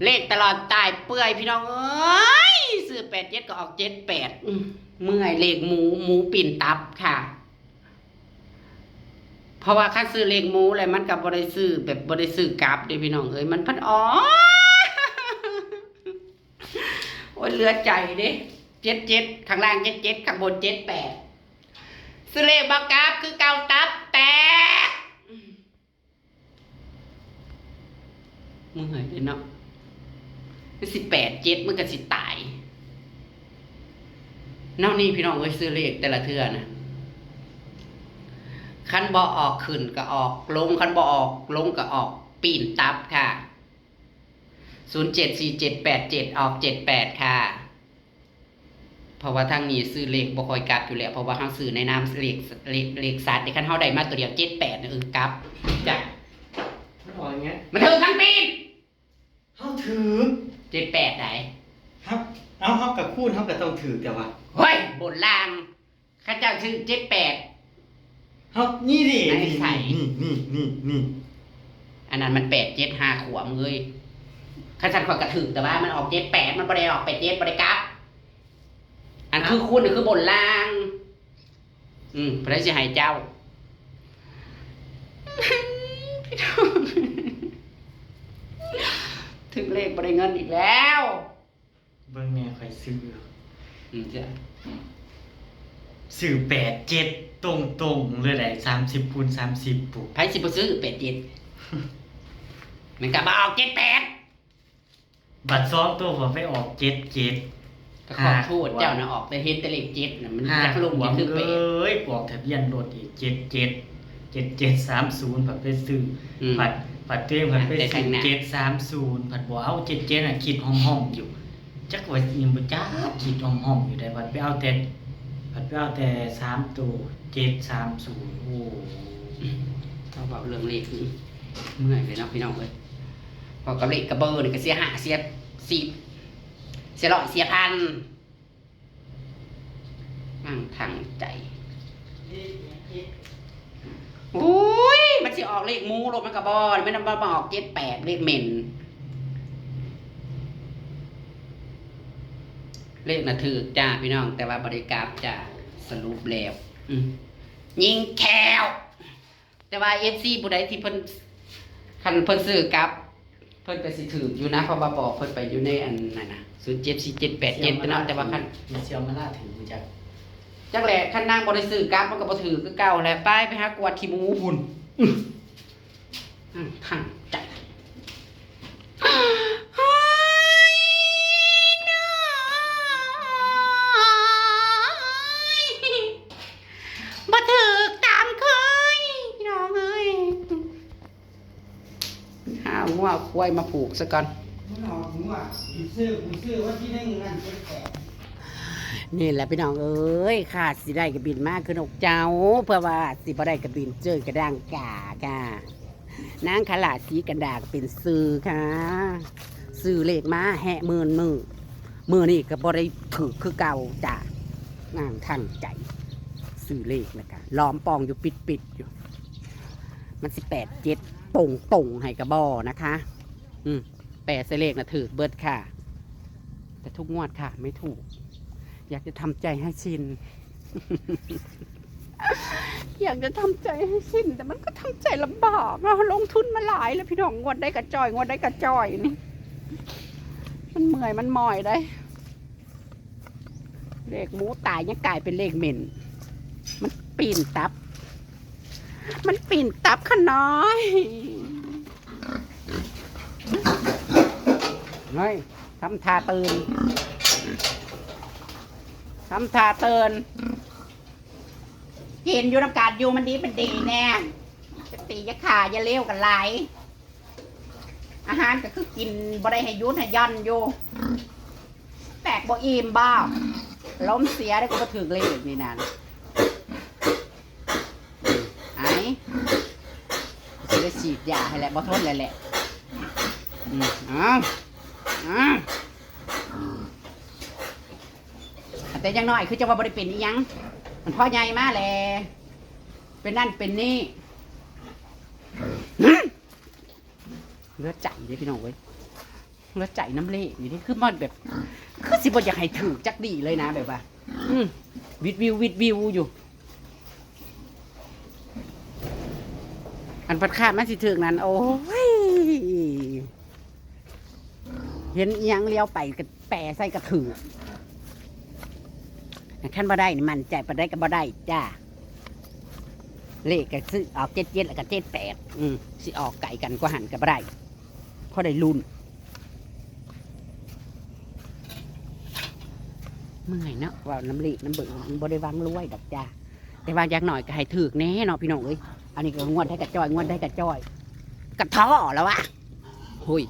เลขตลอดตายเปื่อยพี่น้องเอ้ยซื้อ87ก็ออก78เมื่อยเลขหมูปิ่นตับค่ะเพราะว่าคันซื้อเลขหมูอะไรมันกับบริซื้อแบบบริซื้อกลับเด้พี่น้องเอ้ยมันพันอ๋อโอ้ยเหลือใจเด้77ข้างล่าง77ข้างบน78ซื้อเลขบักกราฟคือเก่าตับแตกมึงเห็นเลยเนาะ18 7มึงก็สิตายนอกนี้พี่น้องเอ้ยซื้อเลขแต่ละเทื่อนะคันบ่ออกขึ้นก็ออกลงคันบ่ออกลงก็ออกปีนตับค่ะ074787ออก78ค่ะเพราะว่าทางนี้ซื้อเลขบ่ค่อยกลับอยู่แล้วเพราะว่าเฮาซื้อในนามเลขสัตว์ที่คันเฮาได้มาตัวเดียว78นะกลับจ้ะมันออกอย่างเงี้ยมันถึงทั้งปีนเฮาถือ78ไหนครับเอาเฮากับคูณเฮาก็ต้องถือแต่ว่าเฮ้ยบนล่างข้าเจ้าชื่อ78เฮานี่ดินี่อันนั้นมัน875ขวบมึงเอ้ยข้าฉันขอกระถึงแต่ว่ามันออก78มันบ่ได้ออก87บ่ได้กลับอันคือคุณคือบนล่างพระสิให้เจ้าถึงเลขบ่ได้เงินอีกแล้วเบิ่งแม่ค่อยซื้อจ้ะซื้อ87ตรงๆเลยได้30คูณ30ปุ๊บไผสิบ่ซื้อ87มันก็บ่ออก78บัตร2ตัวผมไปออก77ก็ขอโทษเจ้าน่ะออกแต่เห็นแต่เลข7น่ะมันจักลงจะคือเป็ดเอ้ยออกทะเบียนรถอีก7730ผัดไปซื้อผัดเต้ผัดไปซื้อ730ผัดบ่เอา77น่ะคิดห้องๆอยู่จักว่ายังบ่จักคิดห้องๆอยู่ได้ผัดไปเอาแต่3ตัว730โอ้เขาบอกเรื่องเลขนี้เมื่อยเลยเนาะพี่น้องเอ้ยพอกับเลขกระเบอร์นี่ก็เสีย5เสีย10เสีย100เสียพันนั่งทางใจโอ้ยมันสิออกเลขหมูลงมันกระบอไม่นำมาออก78เลขเหม็นเลขน่ะถูกจ้าพี่น้องแต่ว่าบริการจ้าสรุปแล้วยิงแควแต่ว่า FC ผู้ใดที่เพิ่นคันเพิ่นซื้อกับเพิ่นก็สิถูกอยู่นะเพราะว่าบอกเพิ่นไปอยู่ในอันนั้นน่ะ074787เนาะแต่ว่าคันมันเสียวมาล่าถือจักจังแหละคันนางบ่ได้ซื้อกับมันก็บ่ถือคือเก่าแหละไปหากวดขี้หมูพุ่นทางใจบ่ถือตามเคยพี่น้องเอ้ยหาหัวควายมาผูกซะก่อนนี่แหละพี่น้องเอ้ยค่ะสิได้กระบินมากคือนกเจ้าเพื่อว่าสิบ่ได้กระบินเจอกระด้างกาค่ะนางขลาดสีกระดาษเป็นซื้อค่ะซื้อเลขมาแหะมือนี่ก็บ่ได้ถือคือเก่าจ้ะนางทั้งใจซื้อเลขนะค่ะล้อมปองอยู่ปิดอยู่มัน18 7ตรงให้กระบอนะคะแปดเสเลขนะถือเบิดค่ะแต่ทุกงวดค่ะไม่ถูกอยากจะทำใจให้ชิน อยากจะทำใจให้ชินแต่มันก็ทำใจลำบากเราลงทุนมาหลายแล้วพี่น้องงวดได้กระจอยงวดได้กระจอยนี่มันเมื่อยมันมอยได้เลขหมูตายยังกลายเป็นเลขเหม็นมันปีนตับขน้อยเฮ้ยทำท่าตื่นกินอยู่น้ำกาดอยู่มันดีเป็นดีแน่จะตีจะขาจะเลี้ยวกันไหลอาหารก็คือกินบ่ได้ให้ยุ่นให้ย่อนอยู่แตกบ่อิ่มบ้าล้มเสียได้ก็มาถึงเลยนี่นั่นไอ้จะได้ฉีดยาให้แหละบ่ทนเลยแหละแต่ยังน้อยคือจะว่าบริเป็นยังมันพ่อใหญ่มากเลยเป็นนั่นเป็นนี่เลือดใจเลยพี่น้องเว้ย แล้วใจน้ำเละอยู่นี่คือมันแบบคือสิบ่อยากให้ถือจักดีเลยนะแบบว่าวิดวิวอยู่อันพัดขาดมันสิถึงนั้นโอ้ยเห็นอีหยังเลี้ยวไปก็แปะใส่กระถือขั้นบ่ได้นี่มันใจบ่ได้ก็บ่ได้จ้าเลขก็ซื้อออก77แล้วก็78สิออกไก่กันก็หันก็บ่ได้เพราะได้ลุ้นเมื่อยเนาะว่าน้ำเละน้ำเบิ่งบ่ได้วางรวยดอกจ้าแต่ว่าอย่างหน่อยก็ให้ถือแน่เนาะพี่น้องเอ้ยอันนี้ก็งวดให้กระจ้อยงวดให้กระจ้อยกระท้อแล้ววะหุย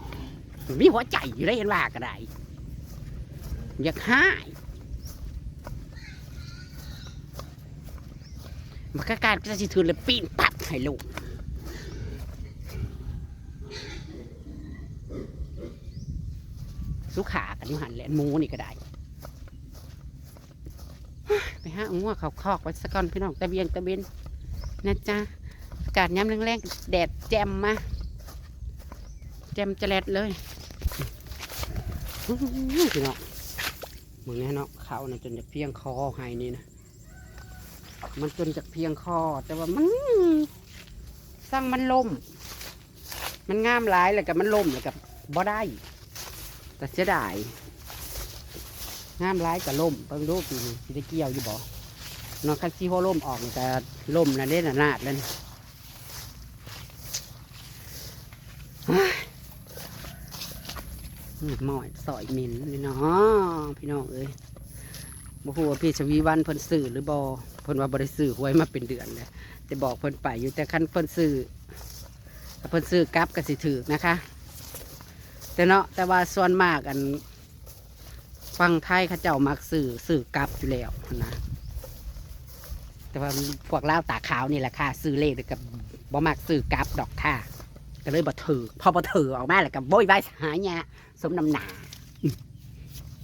มีหัวใจอยู่ได้เห็นว่าก็ได้อยากหายมันก็การจะสิถือเลยปีนปัดให้ลูกสุขากันอยู่หันแหละหมูนี่ก็ได้ไปหางัวเขาคอกไว้สักก่อนพี่น้องตะเบียงตะเบนนะจ๊ะอากาศย้ำแรงๆแดดแจ่มมาแจ่มจะแลดเลยพี่น้องมึงแน่เนาะเขานะจนจะเพียงคอให้นี่นะมันจนจะเพียงคอแต่ว่ามันสร้างมันล่มมันงามหลายเลยกับมันล่มเลยกับบ่ได้แต่เสียดายงามร้ายกับล่มเพิ่งรูปปีนี้ที่ได้เกี่ยวอยู่บ่นอนคันซีโฮล่มออกแต่ล่มนั่นเล่นนาดเลยหมอยสอยมินนี่เนาะพี่น้องเอ้ยบ่ฮู้ว่าพี่ชวีวันเพิ่นซื้อหรือบ่เพิ่นว่าบ่ได้ซื้อหวยมาเป็นเดือนเลยแต่บอกเพิ่นไปอยู่แต่คันเพิ่นซื้อกลับก็สิถูกนะคะแต่เนาะแต่ว่าส่วนมากอันฟังไทยเขาเจ้ามักสื่อกลับอยู่แล้วนะแต่ว่าพวกเล่าตาขาวนี่แหละค่ะซื้อเลขกับบ่มักสื่อกลับดอกค่ะก็เลยบ่ถือพอบ่ถือออกมาแล้วก็โวยวายหายเนี่ยสมน้ำหนา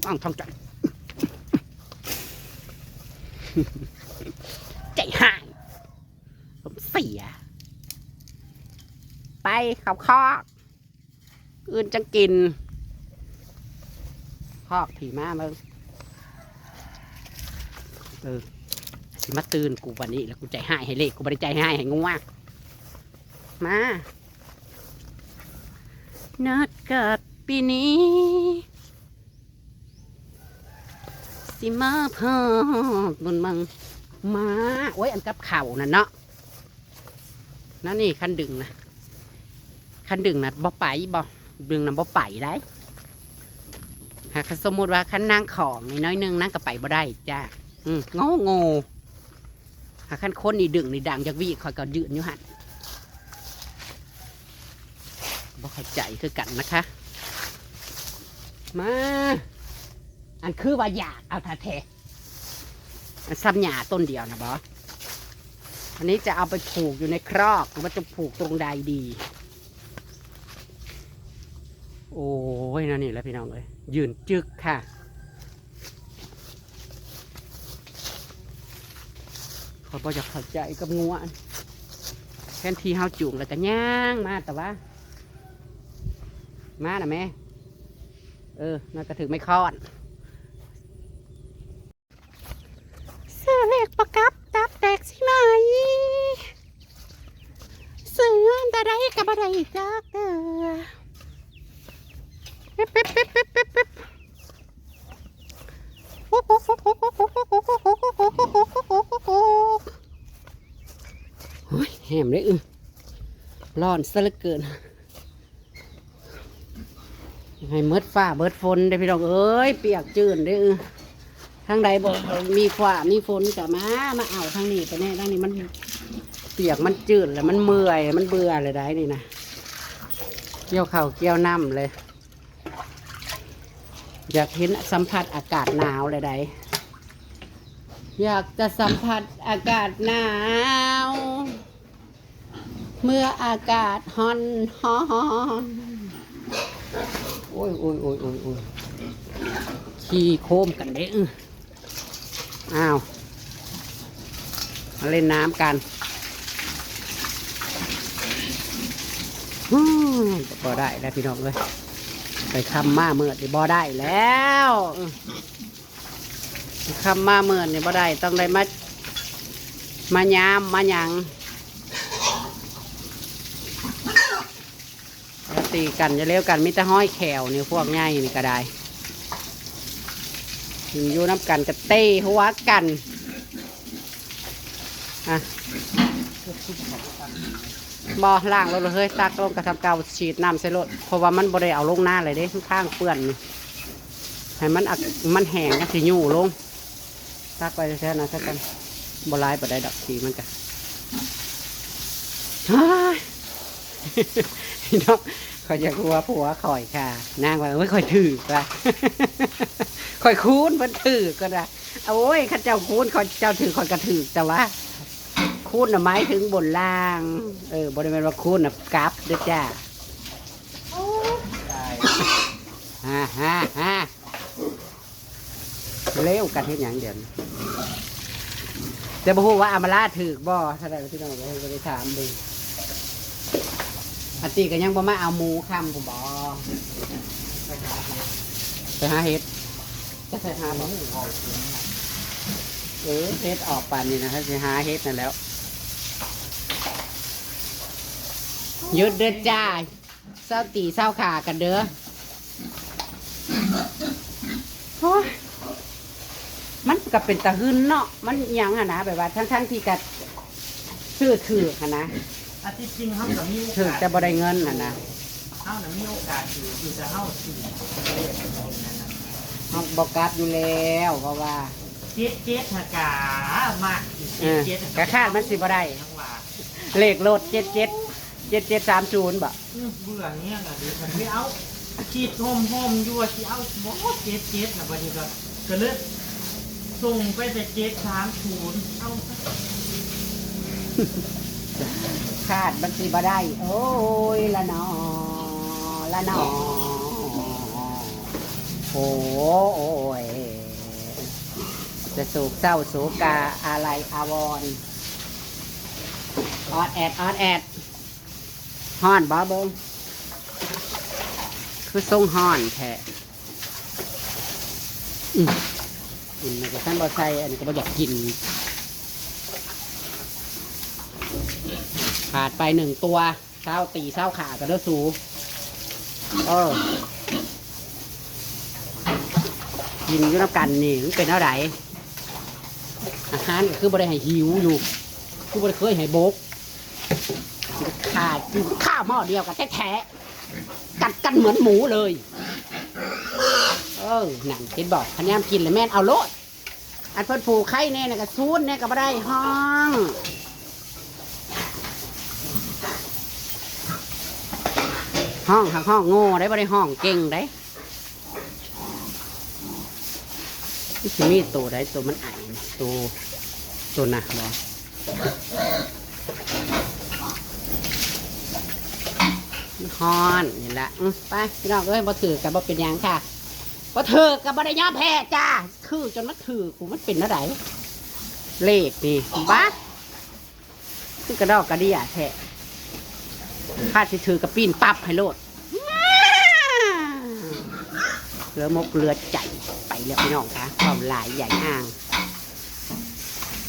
ว่างท้องใจใจหายผมเสียไปขับคอกอื่นจังกินคอกผีมามึงสิมาตื่นกูวันนี้แล้วกูใจหายให้เลขกูบริใจหายให้งงว่ามานัดกับปีนี้สิมาพอบุญมังมาโอ้ยอันกับเข่านั่นเนาะนั่นนี่คันดึงนะบ่ไปบ่ดึงนะบ่ไปได้หากสมมติว่าคันนางของนี่น้อยนึงนั่งก็ไปบ่ได้จ้าโง่หากคันคนนี่ดึงนี่ดังจากวิคอยก็ยืนอยู่หันบ่เข้าใจคือกันนะคะมาอันคือว่าอยากเอาท่าแท้ซ้ำหญ้าต้นเดียวนะบออันนี้จะเอาไปผูกอยู่ในครอกหรือว่าจะผูกตรงใดดีโอ้ยนั่นนี่แหละพี่น้องเลยยืนจึกค่ะเขาบอกจะเข้าใจกับงัวแค่ทีเฮาจุ่มแล้วก็ย่างมาแต่ว่ามาน่ะแม่น่าจะถึงไม่คลอดเสื้อเล็กประกับตับแตกใช่ไหมเสื้อตาได้กับอะไรจักเด้อแหมเลยร้อนซะเหลือเกินให้เมิดฟ้าเบิดฝนได้พี่น้องเอ้ยเปียกจืดได้ทางใดบอกมีฟ้ามีฝนกับมาเอาทางนี้ไปแน่ทางนี้มันเปียกมันจืดแล้วมันเมื่อยมันเบื่อเลยได้นี่นะเกี่ยวเข่าเกี่ยวน้ำเลยอยากเห็นสัมผัสอากาศหนาวเลยได้อยากจะสัมผัสอากาศหนาวเมื่ออากาศฮ้อนโอ้ยขี่โคมกันเด้อ้าวมาเล่นน้ำกันพอได้แล้วพี่น้องเลย ไปคำมาเมื่อนี่บ่ได้แล้วคำมาเมื่อนี่บ่ได้ต้องได้มายามมาหยังแล้วตีกันจะเลี้ยวกันมิตรห้อยแขวนี่พวกง่ายนี่ก็ได้อยู่น้ำกันกับเต้หัวกันอ่ะบ่ล่างรถเลยเฮ้ยตักลงกระทำเกาฉีดน้ำใส่รถเพราะว่ามันบ่ได้เอาลงหน้าเลยเด้ข้างเปื้อนนี่ให้มันแห้งกันสิยู่ลงตักไปแค่นั้นสักกันบ่ร้ายบ่ได้ดอกสีมันกันพี่น้องเขาจะกลัวผัวข่อยค่ะนางว่าไม่ค่อยถือว่ะข่อยคูนมันถือก็ได้โอ้ยข้าเจ้าคูนข่อยเจ้าถือข่อยกระถือแต่ว่าคูนน่ะหมายถึงบนล่างบริเวณว่าคูนน่ะกราฟเด้อจ้าฮ่าเลี้ยวกันเห็นอย่างเดียวแต่บ่ฮู้ว่าอามาลาถือบ่เท่าไหร่พี่น้องบ่ได้ถามดูอันตีก็ยังบ่มาเอาหมูคำผมบ่ไปหาเห็ดจะไปหาบ่เห็ดออกป่านนี้นะถ้าจะหาเห็ดนั่นแล้วหยุดเด้อจ้าเศร้าตีเศร้าขากันเด้อมันก็เป็นตะหึนเนาะมันยังอะนะแบบว่าทั้งที่กัดซื้อถืออะนะอาทิตย์จริงเขาจะมีถือจะบ่ได้เงินอะนะเขาจะมีโอกาสถือจะเข้าถือเขาบอกกัดอยู่แล้วเพราะว่าเจ็ดหากามากกระคาดมันสิบ่ได้เลขโลด7730บ่เบื่อเนี้ยนะดิฉันไม่เอาขีดห่มอยู่ที่เอาบ่เจ็ดนะวันนี้ก็เลยส่งไปแต่730เอาคาดมันสิบ่ได้โอ้ยละนอโอ้ยจะสูกเศร้าสูกาอะไรอาวรออดแอดฮ้อนบ่เบิ่งคือทรงฮ้อนแท้กินมันก็ท่านบ่ใส่อันนี้ก็บ่อยากกินขาดไป1ตัวเศร้าตีเศร้าขากันแล้วสูกินอยู่น้ำกันนี่มันเป็นอะไรอาหารก็คือบริหารหิวอยู่คือบริเคยให้บกขาดข้าวหม้อเดียวกับแท้ๆกัดกันเหมือนหมูเลยนั่นเห็นบอกพยายามกินเลยแม่นเอาโลดอันเพิ่นผูกไข่แน่น่ะก็ซูนแน่ก็บ่ได้ห้องทางห้องโง่ได้บ่ได้ห้องเก่งได้ที่สิมีตัวได้ตัวมันไอตัวน่ะบ่ฮ้อนนี่ละไปพี่น้องบ่ถือกันบ่เป็นยังค่ะบ่ถือกันบ่ได้ยอมแพ้จ้าคือจนมันถือกูมันเป็นอะไรเลขนี่บ้าคือกระดอกกระเดี่ยแท้ข้าสิถือกระปีนปั๊บให้โลดเหลือมกเหลือใจไปแล้วพี่น้องคะความหลายใหญ่ห่าง